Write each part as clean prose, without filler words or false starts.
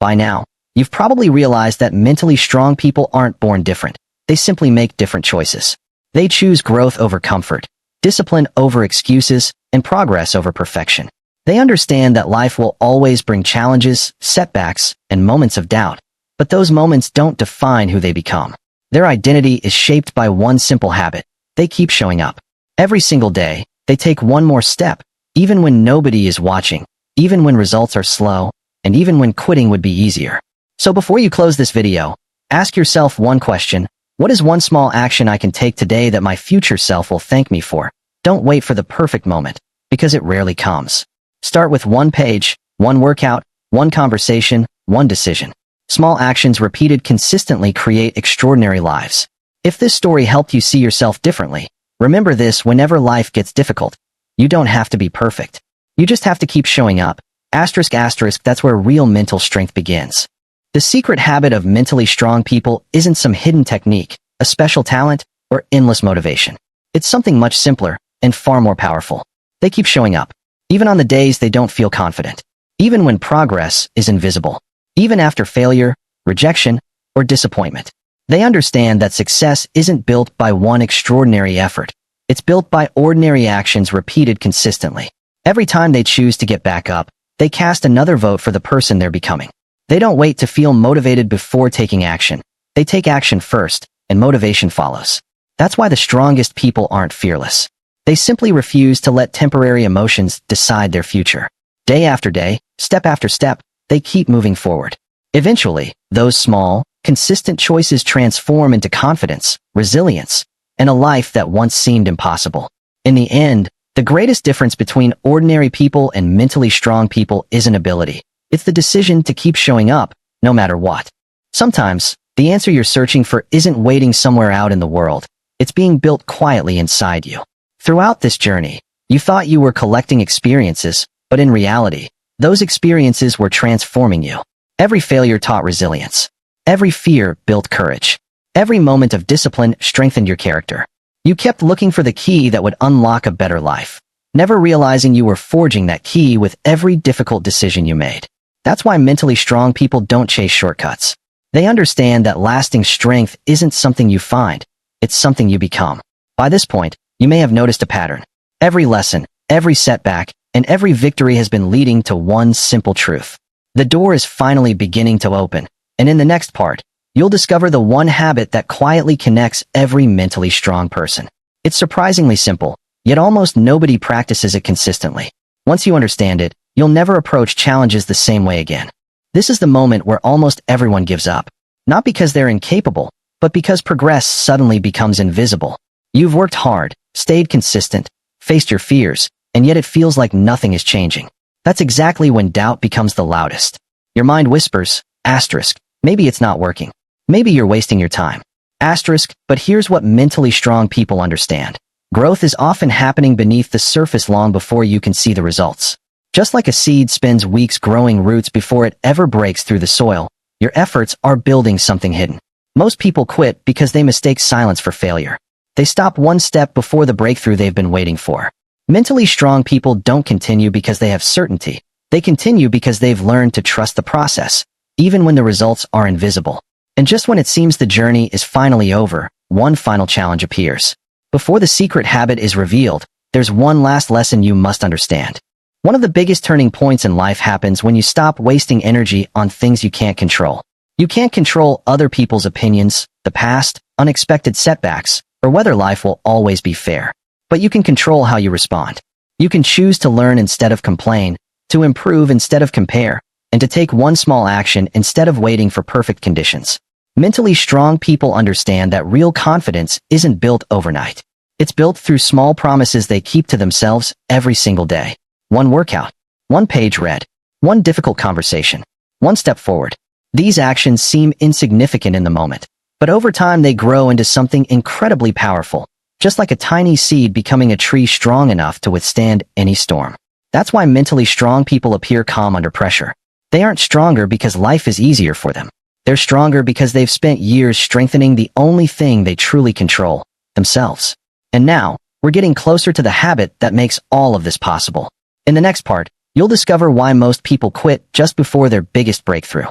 By now, you've probably realized that mentally strong people aren't born different. They simply make different choices. They choose growth over comfort, discipline over excuses, and progress over perfection. They understand that life will always bring challenges, setbacks, and moments of doubt, but those moments don't define who they become. Their identity is shaped by one simple habit. They keep showing up. Every single day, they take one more step, even when nobody is watching, even when results are slow, and even when quitting would be easier. So before you close this video, ask yourself one question. What is one small action I can take today that my future self will thank me for? Don't wait for the perfect moment, because it rarely comes. Start with one page, one workout, one conversation, one decision. Small actions repeated consistently create extraordinary lives. If this story helped you see yourself differently, remember this: whenever life gets difficult, you don't have to be perfect. You just have to keep showing up. Asterisk asterisk, that's where real mental strength begins. The secret habit of mentally strong people isn't some hidden technique, a special talent, or endless motivation. It's something much simpler and far more powerful. They keep showing up, even on the days they don't feel confident, even when progress is invisible, even after failure, rejection, or disappointment. They understand that success isn't built by one extraordinary effort. It's built by ordinary actions repeated consistently. Every time they choose to get back up, they cast another vote for the person they're becoming. They don't wait to feel motivated before taking action. They take action first, and motivation follows. That's why the strongest people aren't fearless. They simply refuse to let temporary emotions decide their future. Day after day, step after step, they keep moving forward. Eventually, those small, consistent choices transform into confidence, resilience, and a life that once seemed impossible. In the end, the greatest difference between ordinary people and mentally strong people isn't ability. It's the decision to keep showing up, no matter what. Sometimes, the answer you're searching for isn't waiting somewhere out in the world. It's being built quietly inside you. Throughout this journey, you thought you were collecting experiences, but in reality, those experiences were transforming you. Every failure taught resilience. Every fear built courage. Every moment of discipline strengthened your character. You kept looking for the key that would unlock a better life, never realizing you were forging that key with every difficult decision you made. That's why mentally strong people don't chase shortcuts. They understand that lasting strength isn't something you find, it's something you become. By this point, you may have noticed a pattern. Every lesson, every setback, and every victory has been leading to one simple truth. The door is finally beginning to open, and in the next part, you'll discover the one habit that quietly connects every mentally strong person. It's surprisingly simple, yet almost nobody practices it consistently. Once you understand it, you'll never approach challenges the same way again. This is the moment where almost everyone gives up. Not because they're incapable, but because progress suddenly becomes invisible. You've worked hard, stayed consistent, faced your fears, and yet it feels like nothing is changing. That's exactly when doubt becomes the loudest. Your mind whispers, asterisk, maybe it's not working. Maybe you're wasting your time. Asterisk, but here's what mentally strong people understand. Growth is often happening beneath the surface long before you can see the results. Just like a seed spends weeks growing roots before it ever breaks through the soil, your efforts are building something hidden. Most people quit because they mistake silence for failure. They stop one step before the breakthrough they've been waiting for. Mentally strong people don't continue because they have certainty. They continue because they've learned to trust the process, even when the results are invisible. And just when it seems the journey is finally over, one final challenge appears. Before the secret habit is revealed, there's one last lesson you must understand. One of the biggest turning points in life happens when you stop wasting energy on things you can't control. You can't control other people's opinions, the past, unexpected setbacks, or whether life will always be fair. But you can control how you respond. You can choose to learn instead of complain, to improve instead of compare, and to take one small action instead of waiting for perfect conditions. Mentally strong people understand that real confidence isn't built overnight. It's built through small promises they keep to themselves every single day. One workout, one page read, one difficult conversation, one step forward. These actions seem insignificant in the moment, but over time they grow into something incredibly powerful, just like a tiny seed becoming a tree strong enough to withstand any storm. That's why mentally strong people appear calm under pressure. They aren't stronger because life is easier for them. They're stronger because they've spent years strengthening the only thing they truly control, themselves. And now, we're getting closer to the habit that makes all of this possible. In the next part, you'll discover why most people quit just before their biggest breakthrough.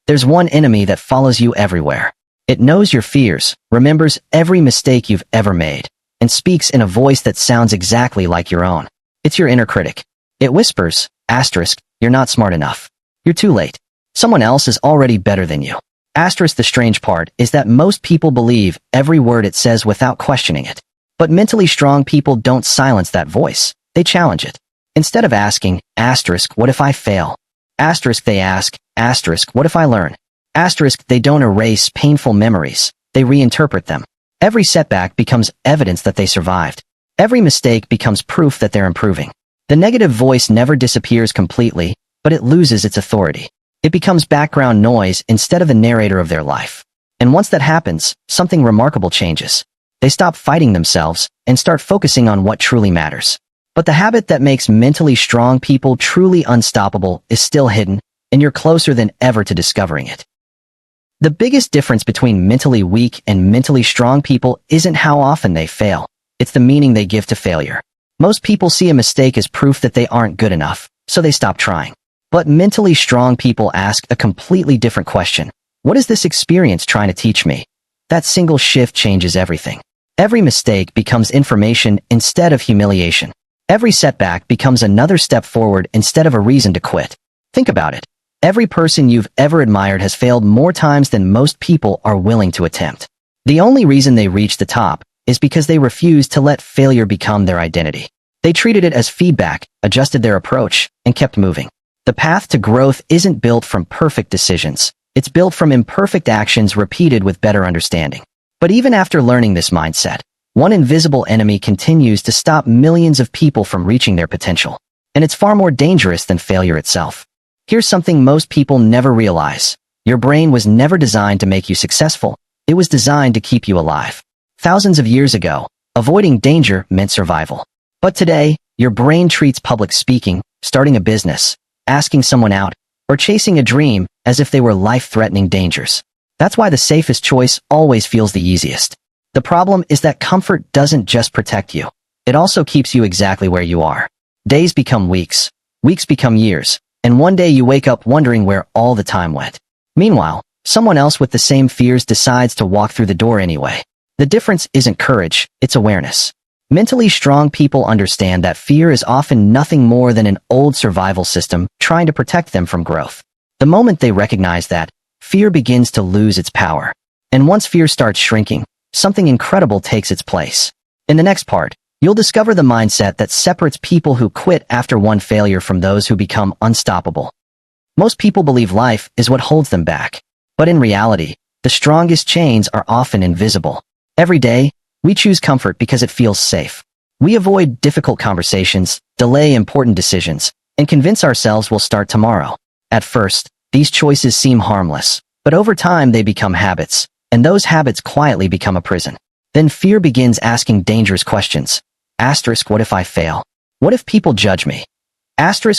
There's one enemy that follows you everywhere. It knows your fears, remembers every mistake you've ever made, and speaks in a voice that sounds exactly like your own. It's your inner critic. It whispers, "You're not smart enough. You're too late. Someone else is already better than you." The strange part is that most people believe every word it says without questioning it. But mentally strong people don't silence that voice. They challenge it. Instead of asking, "What if I fail?" They ask, "What if I learn?" They don't erase painful memories. They reinterpret them. Every setback becomes evidence that they survived. Every mistake becomes proof that they're improving. The negative voice never disappears completely, but it loses its authority. It becomes background noise instead of the narrator of their life. And once that happens, something remarkable changes. They stop fighting themselves and start focusing on what truly matters. But the habit that makes mentally strong people truly unstoppable is still hidden, and you're closer than ever to discovering it. The biggest difference between mentally weak and mentally strong people isn't how often they fail. It's the meaning they give to failure. Most people see a mistake as proof that they aren't good enough, so they stop trying. But mentally strong people ask a completely different question. What is this experience trying to teach me? That single shift changes everything. Every mistake becomes information instead of humiliation. Every setback becomes another step forward instead of a reason to quit. Think about it. Every person you've ever admired has failed more times than most people are willing to attempt. The only reason they reached the top is because they refused to let failure become their identity. They treated it as feedback, adjusted their approach, and kept moving. The path to growth isn't built from perfect decisions. It's built from imperfect actions repeated with better understanding. But even after learning this mindset, one invisible enemy continues to stop millions of people from reaching their potential. And it's far more dangerous than failure itself. Here's something most people never realize. Your brain was never designed to make you successful. It was designed to keep you alive. Thousands of years ago, avoiding danger meant survival. But today, your brain treats public speaking, starting a business, asking someone out, or chasing a dream as if they were life-threatening dangers. That's why the safest choice always feels the easiest. The problem is that comfort doesn't just protect you. It also keeps you exactly where you are. Days become weeks, weeks become years, and one day you wake up wondering where all the time went. Meanwhile, someone else with the same fears decides to walk through the door anyway. The difference isn't courage, it's awareness. Mentally strong people understand that fear is often nothing more than an old survival system trying to protect them from growth. The moment they recognize that, fear begins to lose its power. And once fear starts shrinking, something incredible takes its place. In the next part, you'll discover the mindset that separates people who quit after one failure from those who become unstoppable. Most people believe life is what holds them back. But in reality, the strongest chains are often invisible. Every day, we choose comfort because it feels safe. We avoid difficult conversations, delay important decisions, and convince ourselves we'll start tomorrow. At first, these choices seem harmless, but over time they become habits, and those habits quietly become a prison. Then fear begins asking dangerous questions. What if I fail? What if people judge me?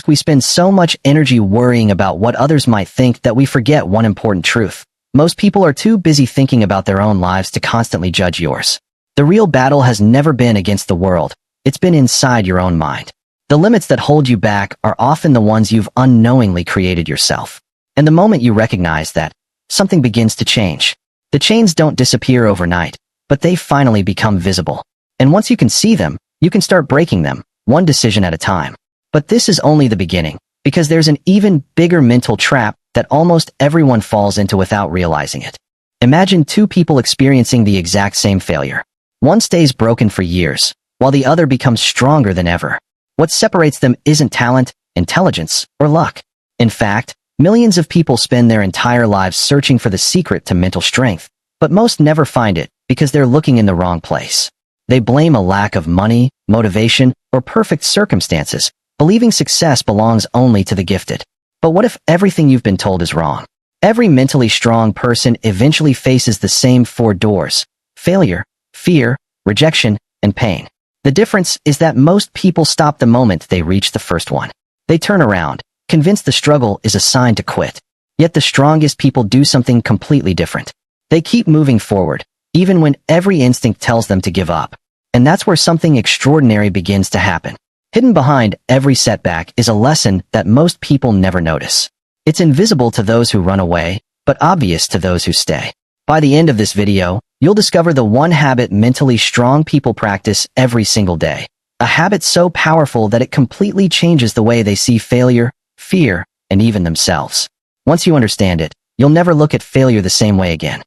We spend so much energy worrying about what others might think that we forget one important truth. Most people are too busy thinking about their own lives to constantly judge yours. The real battle has never been against the world. It's been inside your own mind. The limits that hold you back are often the ones you've unknowingly created yourself. And the moment you recognize that, something begins to change. The chains don't disappear overnight, but they finally become visible. And once you can see them, you can start breaking them, one decision at a time. But this is only the beginning, because there's an even bigger mental trap that almost everyone falls into without realizing it. Imagine two people experiencing the exact same failure. One stays broken for years, while the other becomes stronger than ever. What separates them isn't talent, intelligence, or luck. In fact, millions of people spend their entire lives searching for the secret to mental strength, but most never find it because they're looking in the wrong place. They blame a lack of money, motivation, or perfect circumstances, believing success belongs only to the gifted. But what if everything you've been told is wrong? Every mentally strong person eventually faces the same four doors: failure, fear, rejection, and pain. The difference is that most people stop the moment they reach the first one. They turn around, convinced the struggle is a sign to quit. Yet the strongest people do something completely different. They keep moving forward, even when every instinct tells them to give up. And that's where something extraordinary begins to happen. Hidden behind every setback is a lesson that most people never notice. It's invisible to those who run away, but obvious to those who stay. By the end of this video, you'll discover the one habit mentally strong people practice every single day. A habit so powerful that it completely changes the way they see failure, fear, and even themselves. Once you understand it, you'll never look at failure the same way again.